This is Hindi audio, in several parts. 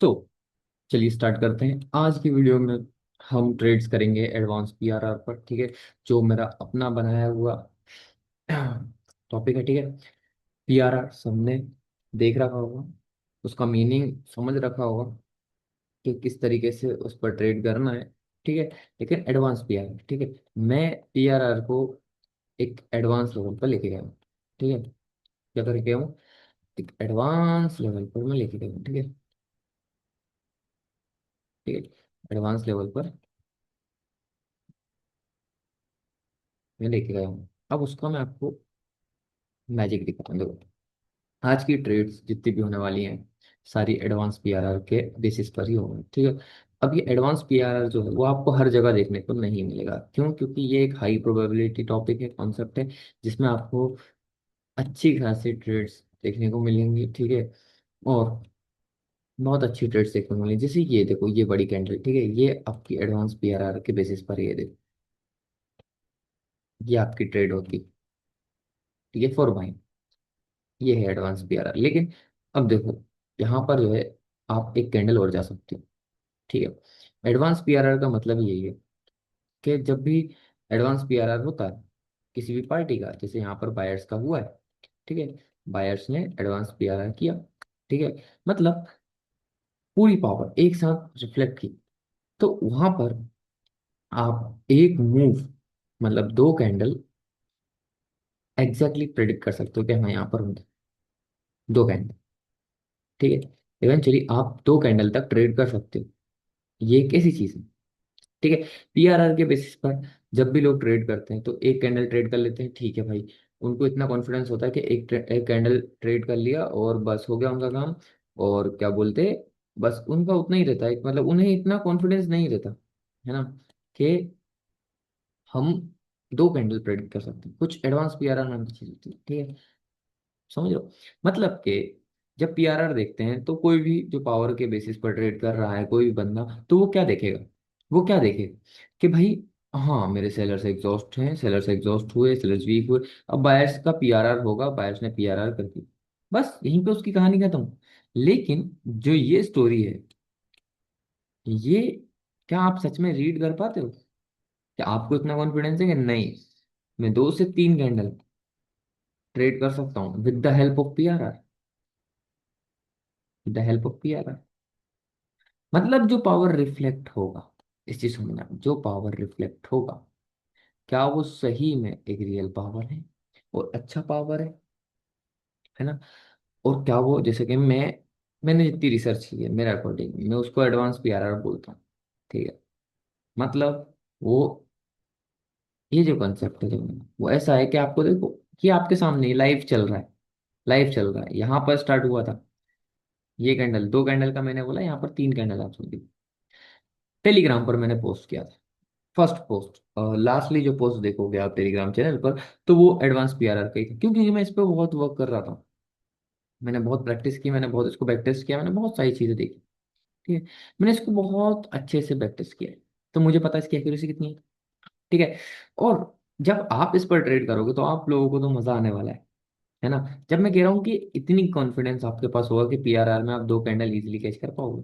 तो चलिए स्टार्ट करते हैं आज की वीडियो में। हम ट्रेड्स करेंगे एडवांस पीआरआर पर, ठीक है। जो मेरा अपना बनाया हुआ टॉपिक है, ठीक है। पीआरआर सबने देख रखा होगा, उसका मीनिंग समझ रखा होगा कि किस तरीके से उस पर ट्रेड करना है, ठीक है। लेकिन एडवांस पीआरआर, ठीक है। मैं पीआरआर को एक एडवांस लेवल पर लेके गया हूँ, ठीक है। क्या करके गया हूँ? एक एडवांस लेवल पर मैं लेके गया हूँ, ठीक है। ठीक है, एडवांस लेवल पर मैं लेके गया हूँ। अब उसका मैं आपको मैजिक दिखाता हूँ, देखो। आज की ट्रेड्स जितनी भी होने वाली हैं, सारी एडवांस पीआरआर के बेसिस पर ही होंगी, ठीक है। अब ये एडवांस पीआरआर जो है वो आपको हर जगह देखने को नहीं मिलेगा। क्यों? क्योंकि ये एक हाई प्रोबेबिलिटी टॉपिक है, कॉन्सेप्ट है, जिसमें आपको अच्छी खासी ट्रेड्स देखने को मिलेंगी, ठीक है। और बहुत अच्छी ट्रेड्स देखने को मिलेंगी। जैसे ये देखो, ये बड़ी कैंडल, ठीक है, ये आपकी एडवांस पीआरआर के बेसिस पर ये देखो, ये आपकी ट्रेड होगी, ठीक है, फॉर बाइंग। ये है एडवांस पीआरआर। लेकिन अब देखो, यहाँ पर जो है आप एक कैंडल और जा सकते हो, ठीक है। एडवांस पीआरआर का मतलब यही है कि जब भी एडवांस पीआरआर होता है किसी भी पार्टी का, जैसे यहाँ पर बायर्स का हुआ है, ठीक है। बायर्स ने एडवांस पीआरआर किया, ठीक है। मतलब पूरी पावर एक साथ रिफ्लेक्ट की, तो वहां पर आप एक मूव, मतलब दो कैंडल एग्जैक्टली प्रेडिक्ट कर सकते हो कि हाँ यहाँ पर होंगे दो कैंडल, ठीक है। इवेंचुअली आप दो कैंडल तक ट्रेड कर सकते हो। ये एक ऐसी चीज है, ठीक है। पीआरआर के बेसिस पर जब भी लोग ट्रेड करते हैं तो एक कैंडल ट्रेड कर लेते हैं, ठीक है भाई। उनको इतना कॉन्फिडेंस होता है कि एक कैंडल ट्रेड कर लिया और बस हो गया उनका काम। और क्या बोलते हैं, बस उनका उतना ही रहता है, मतलब उन्हें इतना कॉन्फिडेंस नहीं रहता, है ना, कि हम दो कैंडल प्रेडिक्ट कर सकते हैं। कुछ एडवांस पीआरआर नाम की चीज होती है, ठीक है। समझ लो, मतलब कि जब पीआरआर देखते हैं तो कोई भी जो पावर के बेसिस पर ट्रेड कर रहा है, कोई भी बंदा, तो वो क्या देखेगा? वो क्या देखेगा कि भाई हाँ, मेरे सेलर्स एग्जॉस्ट हैं, सेलर्स एग्जॉस्ट हुए, सेलर्स वीक हुए। अब बायर्स का पीआरआर होगा, बायर्स ने पीआरआर कर दी, बस यहीं पे उसकी कहानी खत्म। लेकिन जो ये स्टोरी है, ये क्या आप सच में रीड कर पाते हो? क्या आपको इतना कॉन्फिडेंस है कि नहीं, मैं दो से तीन कैंडल ट्रेड कर सकता हूँ with the help of PRR? With the help of PRR मतलब जो पावर रिफ्लेक्ट होगा, इस चीज समझना, जो पावर रिफ्लेक्ट होगा, क्या वो सही में एक रियल पावर है और अच्छा पावर है ना। और क्या वो, जैसे कि मैंने जितनी रिसर्च की है, मेरे अकॉर्डिंग मैं उसको एडवांस पीआरआर बोलता हूँ, ठीक है। मतलब वो, ये जो कंसेप्ट है जो वो ऐसा है कि आपको देखो कि आपके सामने लाइव चल रहा है, लाइव चल रहा है। यहाँ पर स्टार्ट हुआ था, ये कैंडल, दो कैंडल का मैंने बोला, यहाँ पर तीन कैंडल आप सुन, टेलीग्राम पर मैंने पोस्ट किया था, फर्स्ट पोस्ट। लास्टली जो पोस्ट देखोगे आप टेलीग्राम चैनल पर, तो वो एडवांस पीआरआर का ही था। क्योंकि मैं इस पर बहुत वर्क कर रहा था, मैंने बहुत प्रैक्टिस की, मैंने बहुत इसको बैक टेस्ट किया, मैंने बहुत सारी चीजें देखी, ठीक है। मैंने इसको बहुत अच्छे से बैक टेस्ट किया है, तो मुझे पता है इसकी एक्यूरेसी कितनी है, ठीक है। और जब आप इस पर ट्रेड करोगे तो आप लोगों को तो मजा आने वाला है ना। जब मैं कह रहा हूँ कि इतनी कॉन्फिडेंस आपके पास होगा कि पीआरआर में आप दो कैंडल इजीली कैच कर पाओगे,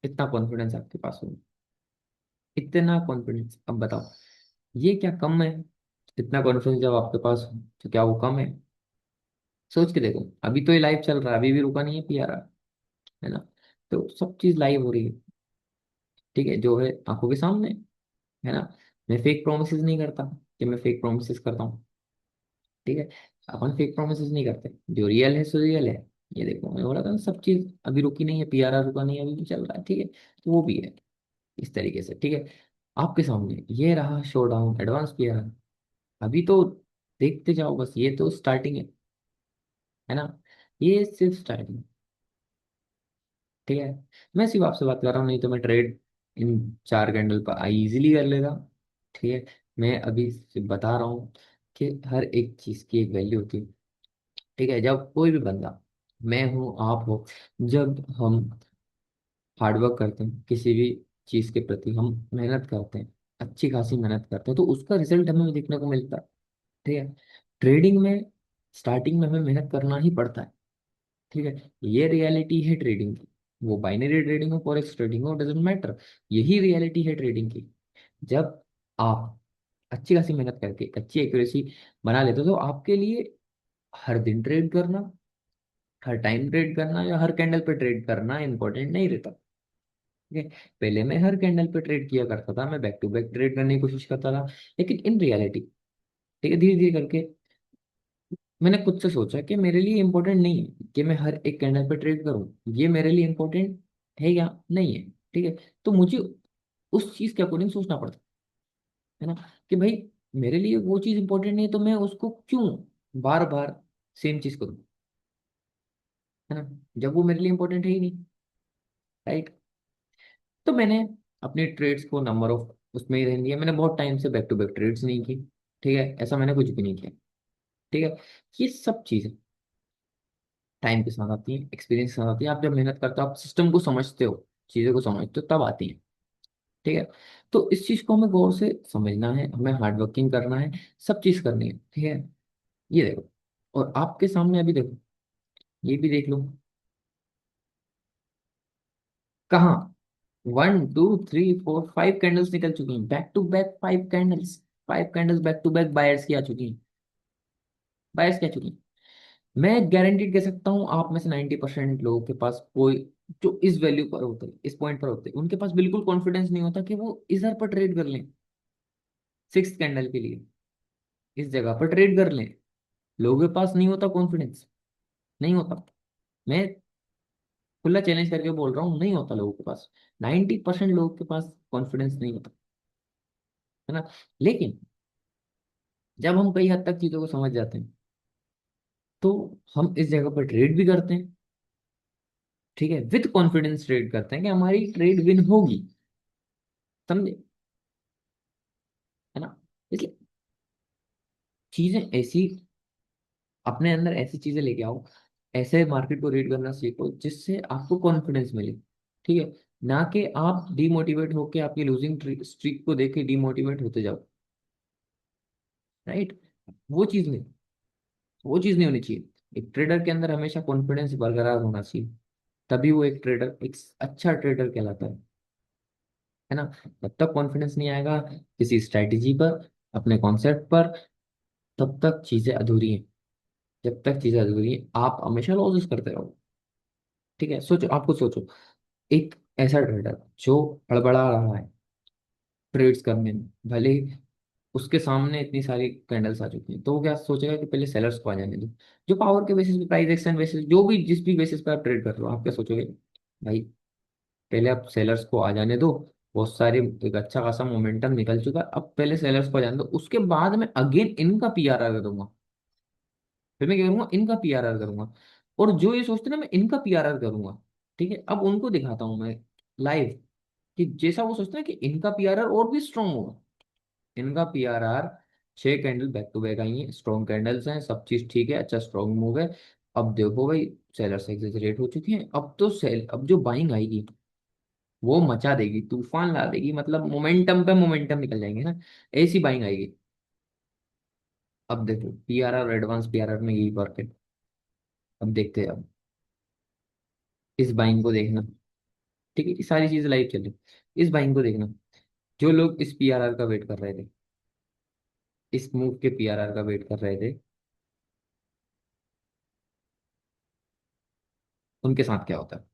इतना कॉन्फिडेंस आपके पास होगा, इतना कॉन्फिडेंस, अब बताओ ये क्या कम है? इतना कॉन्फिडेंस जब आपके पास हो तो क्या वो कम है? सोच के देखो, अभी तो ये लाइव चल रहा है, अभी भी रुका नहीं है पीआरआर, है ना। तो सब चीज लाइव हो रही है, ठीक है, जो है आंखों के सामने, है ना। मैं फेक प्रोमिस नहीं करता कि मैं फेक प्रोमिस करता हूँ, ठीक है। अपन फेक प्रोमिस नहीं करते, जो रियल है सो रियल है। ये देखो, मैं बोला था ना, सब चीज अभी रुकी नहीं है, पीआरआर रुका नहीं है, अभी भी चल रहा है, ठीक है। तो वो भी है इस तरीके से, ठीक है। आपके सामने ये रहा शो डाउन एडवांस पीआरआर। अभी तो देखते जाओ, बस ये तो स्टार्टिंग है ना, ये सिर्फ स्टार्टिंग, ठीक है। मैं सिर्फ आपसे बात कर रहा हूँ, नहीं तो मैं ट्रेड इन चार कैंडल पर इजीली कर लेगा, ठीक है। मैं अभी सिर्फ बता रहा हूँ कि हर एक चीज की एक वैल्यू होती है, ठीक है। जब कोई भी बंदा, मैं हूँ, आप हो, जब हम हार्डवर्क करते हैं किसी भी चीज के प्रति, हम मेहनत करते हैं, अच्छी खासी मेहनत करते हैं, तो उसका रिजल्ट हमें देखने को मिलता है, ठीक है। ट्रेडिंग में स्टार्टिंग में हमें मेहनत करना ही पड़ता है, ठीक है। ये रियलिटी है ट्रेडिंग की, वो बाइनरी ट्रेडिंग हो, फॉरेक्स ट्रेडिंग हो, डजेंट मैटर। यही रियलिटी है ट्रेडिंग की। जब आप अच्छी खासी मेहनत करके अच्छी एक्यूरेसी बना लेते हो, तो आपके लिए हर दिन ट्रेड करना, हर टाइम ट्रेड करना या हर कैंडल पे ट्रेड करना इंपॉर्टेंट नहीं रहता। ठीक है। पहले मैं हर कैंडल पे ट्रेड किया करता था, मैं बैक टू बैक ट्रेड करने की कोशिश करता था, लेकिन इन रियलिटी, ठीक है, धीरे धीरे करके मैंने खुद से सोचा कि मेरे लिए इंपॉर्टेंट नहीं है कि मैं हर एक कैंडल पे ट्रेड करूं, ये मेरे लिए इंपॉर्टेंट है या नहीं है। ठीक है। तो मुझे उस चीज के अकॉर्डिंग सोचना पड़ता है ना, कि भाई मेरे लिए वो चीज इंपॉर्टेंट नहीं है, तो मैं उसको क्यों बार बार सेम चीज करूं, है ना, जब वो मेरे लिए इंपॉर्टेंट है ही नहीं। राइट। तो मैंने अपने ट्रेड्स को नंबर ऑफ उसमें ही रहने दिया, मैंने बहुत टाइम से बैक टू बैक ट्रेड्स नहीं की। ठीक है, ऐसा मैंने कुछ भी नहीं किया। ठीक है। ये सब चीजें टाइम के साथ आती है, एक्सपीरियंस के साथ आती है। आप जब मेहनत करते हो, आप सिस्टम को समझते हो, चीज़ों को समझते हो, तब आती है। ठीक है। तो इस चीज़ को हमें गौर से समझना है, हमें हार्ड वर्किंग करना है, सब चीज़ करनी है। ठीक है। ये देखो, और आपके सामने अभी देखो, ये भी देख लो, कहाँ 1 2 3 4 5 कैंडल्स निकल चुकी हैं, back to back 5 candles. 5 candles back to back buyers की आ चुकी हैं, बायर्स की आ चुकी हैं। मैं गारंटीड कह सकता हूँ, आप में से 90% लोगों के पास कोई, जो इस वैल्यू पर होते हैं, इस पॉइंट पर होते हैं, उनके पास बिल्कुल कॉन्फिडेंस नहीं होता कि वो इधर पर ट्रेड कर लें, 6th कैंडल के लिए इस जगह पर ट्रेड कर लें। लोगों के पास नहीं होता कॉन्फिडेंस, नहीं होता। मैं खुला चैलेंज करके बोल रहा हूँ, नहीं होता लोगों के पास। 90% लोगों के पास कॉन्फिडेंस नहीं होता, है ना। लेकिन जब हम कई हद तक चीजों को समझ जाते हैं, तो हम इस जगह पर ट्रेड भी करते हैं। ठीक है, विद कॉन्फिडेंस ट्रेड करते हैं कि हमारी ट्रेड विन होगी। समझे, है ना। इसलिए चीजें ऐसी, अपने अंदर ऐसी चीजें लेके आओ, ऐसे मार्केट को रीड करना सीखो जिससे आपको कॉन्फिडेंस मिले। ठीक है। ना कि आप डिमोटिवेट होके आपकी लूजिंग स्ट्रीक को देख के डिमोटिवेट होते जाओ। राइट। वो चीज नहीं, वो चीज नहीं होनी चाहिए। एक ट्रेडर के अंदर हमेशा कॉन्फिडेंस बरकरार होना चाहिए, तभी वो एक ट्रेडर, एक अच्छा ट्रेडर कहलाता है ना। जब तक कॉन्फिडेंस नहीं आएगा किसी स्ट्रैटेजी पर, अपने कॉन्सेप्ट पर, तब तक चीजें अधूरी हैं। जब तक चीजें अधूरी हैं, आप हमेशा लॉसेस करते रहो। ठीक है। सोचो, आपको सोचो, एक ऐसा ट्रेडर जो हड़बड़ा रहा है ट्रेड्स करने में, भले ही उसके सामने इतनी सारी कैंडल्स आ चुकी हैं, तो वो क्या सोचेगा कि पहले सेलर्स को आ जाने दो। जो पावर के बेसिस पे, प्राइस एक्शन बेसिस, जो भी जिस भी बेसिस पे आप ट्रेड कर रहे हो, आप क्या सोचोगे, भाई पहले आप सेलर्स को आ जाने दो। बहुत सारे, एक अच्छा खासा मोमेंटम निकल चुका है, अब पहले सेलर्स को आ जाने दो, उसके बाद मैं अगेन इनका पीआरआर करूंगा। फिर मैं क्या करूंगा, इनका पीआरआर करूंगा। और जो ये सोचते हैं ना मैं इनका पीआरआर करूंगा, ठीक है, अब उनको दिखाता हूँ मैं लाइव, कि जैसा वो सोचते हैं कि इनका पीआरआर और भी स्ट्रांग होगा। इनका PRR 6 candle back to back आई हैं, स्ट्रॉन्ग कैंडल्स हैं, सब चीज ठीक है, अच्छा स्ट्रॉन्ग मूव है। अब देखो भाई, सेलर्स एग्जेजरेट हो चुके हैं, अब तो सेल, अब जो बाइंग आएगी वो मचा देगी, तूफान ला देगी, मतलब मोमेंटम पे मोमेंटम निकल जाएंगे ना, ऐसी बाइंग आएगी। अब देखो पीआरआर, एडवांस पीआरआर में यही वर्क है। अब देखते हैं, अब इस बाइंग को देखना। ठीक है, ये सारी चीजें लाइव चल रही, इस बाइंग को देखना। जो लोग इस पीआरआर का वेट कर रहे थे, इस मूव के पीआरआर का वेट कर रहे थे, उनके साथ क्या होता है,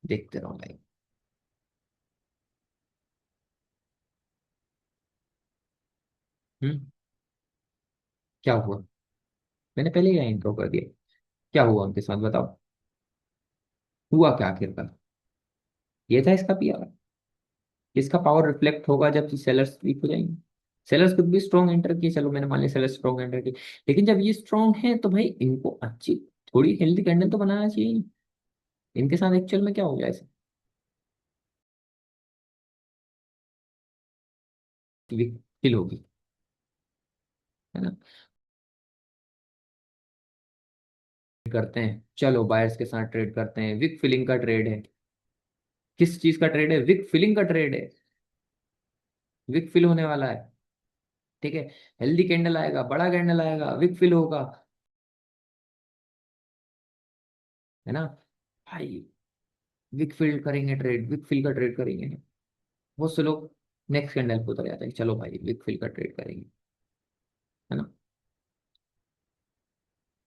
देखते रहो लाइव। हम्म। क्या हुआ, मैंने पहले ही इंट्रो कर दिया, क्या हुआ उनके साथ बताओ। हुआ क्या आखिरकार, ये था इसका पीआर। इसका पावर रिफ्लेक्ट होगा जब सेलर्स वीक हो जाएंगे। सेलर्स खुद भी स्ट्रॉन्ग एंटर किए, चलो मैंने मान लिया सेलर्स स्ट्रॉन्ग एंटर किए, लेकिन जब ये स्ट्रॉन्ग है तो भाई इनको अच्छी, थोड़ी हेल्दी कैंडल तो बनाना चाहिए। इनके साथ एक्चुअल में क्या हो गया, ऐसे वीक फील होगी, है ना। करते हैं, चलो बायर्स के साथ ट्रेड करते हैं, विक फिलिंग का ट्रेड है। किस चीज का ट्रेड है, विक फिलिंग का ट्रेड है। विक फिल होने वाला है। ठीक है। हेल्दी कैंडल आएगा, बड़ा कैंडल आएगा, विक फिल होगा। है ना भाई, विक फील्ड करेंगे ट्रेड, विक फील्ड का ट्रेड करेंगे। बहुत से लोग नेक्स्ट कैंडल पे उतर जाते हैं, चलो भाई विक फील्ड का ट्रेड करेंगे, है ना।